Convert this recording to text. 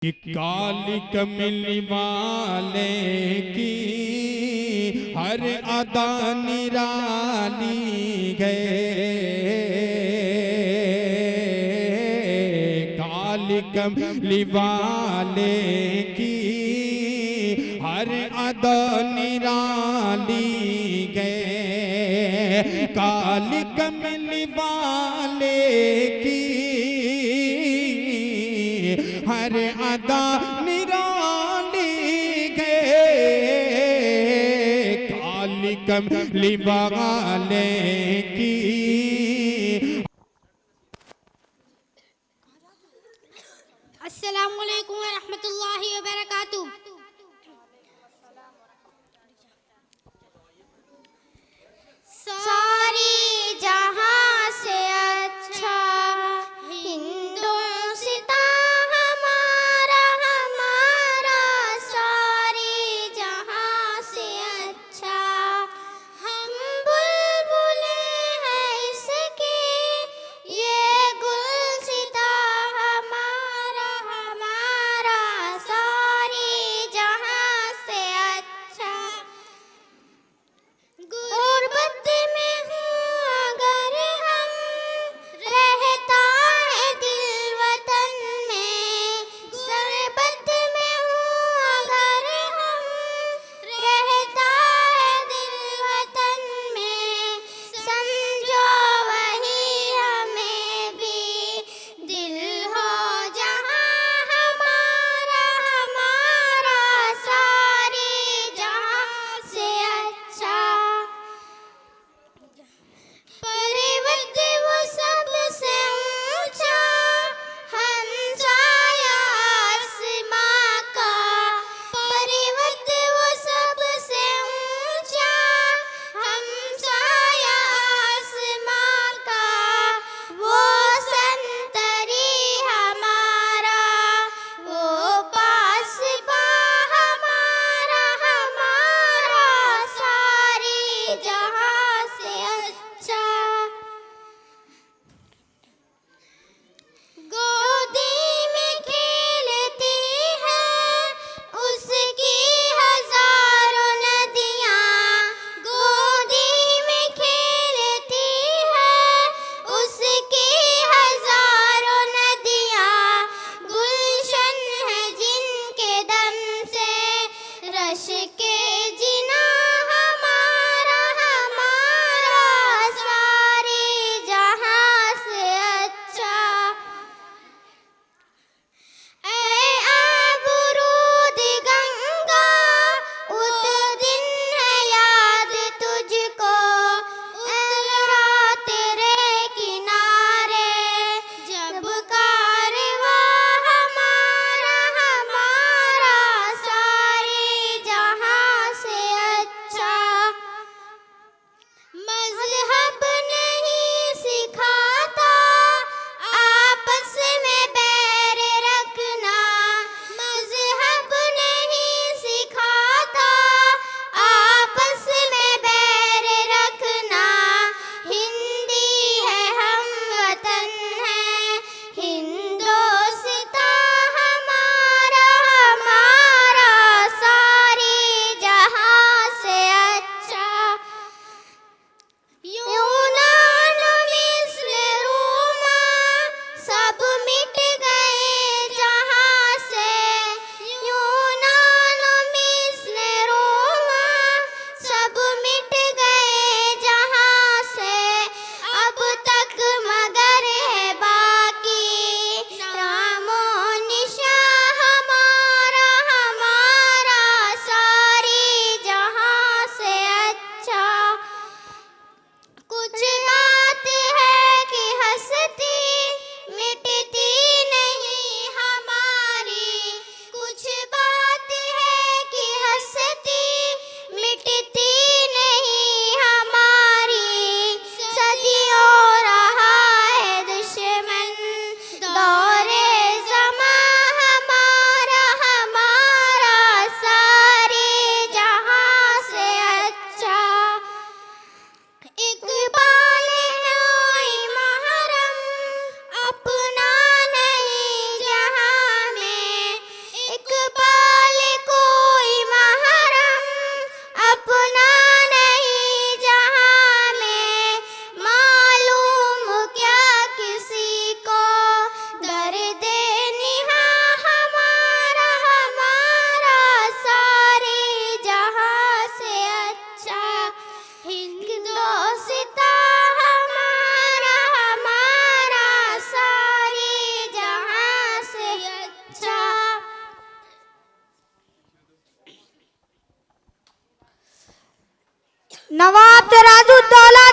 कि काली कमली वाले की हर अदा निराली गए। काली कमली वाले की हर अदा निराली गए। काली कमली वाले की हर अदा निराली गए। काली कमली वाले की। अस्सलामु अलैकुम व रहमतुल्लाहि व बरकातुहू। सारी जहां से अच्छा हिंदुस्तां हमारा हमारा। सारी जहां से अच्छा हम बुलबुले हैं इसके, ये गुलसिता हमारा हमारा। सारी जहां से अच्छा गुर्बत में हूँ अगर हम, रहता है दिल वतन में। गुर्बत में हूँ अगर हम, रहता है दिल वतन में। समझो वही हमें भी दिल हो जहाँ हमारा हमारा। सारी जहाँ से अच्छा पर्वत वो सबसे ऊंचा, हमसाया आसमां का। पर्वत वो सबसे ऊंचा, हमसाया आसमां का। वो संतरी हमारा, वो पासबा हमारा हमारा। सारी जहां से अच्छा गोदी में खेलती है उसकी हजारों नदियाँ। गोदी में खेलती है उसकी हजारों नदियाँ। गुलशन है जिनके दम से रश के जिना हमारा हमारा। सारी जहां से अच्छा ऐ आबरूद गंगा, उत दिन है याद तुझको। उतरा तेरे किनारे जब कारवां हमारा हमारा। सारी जहां नवाब सिराजुद्दौला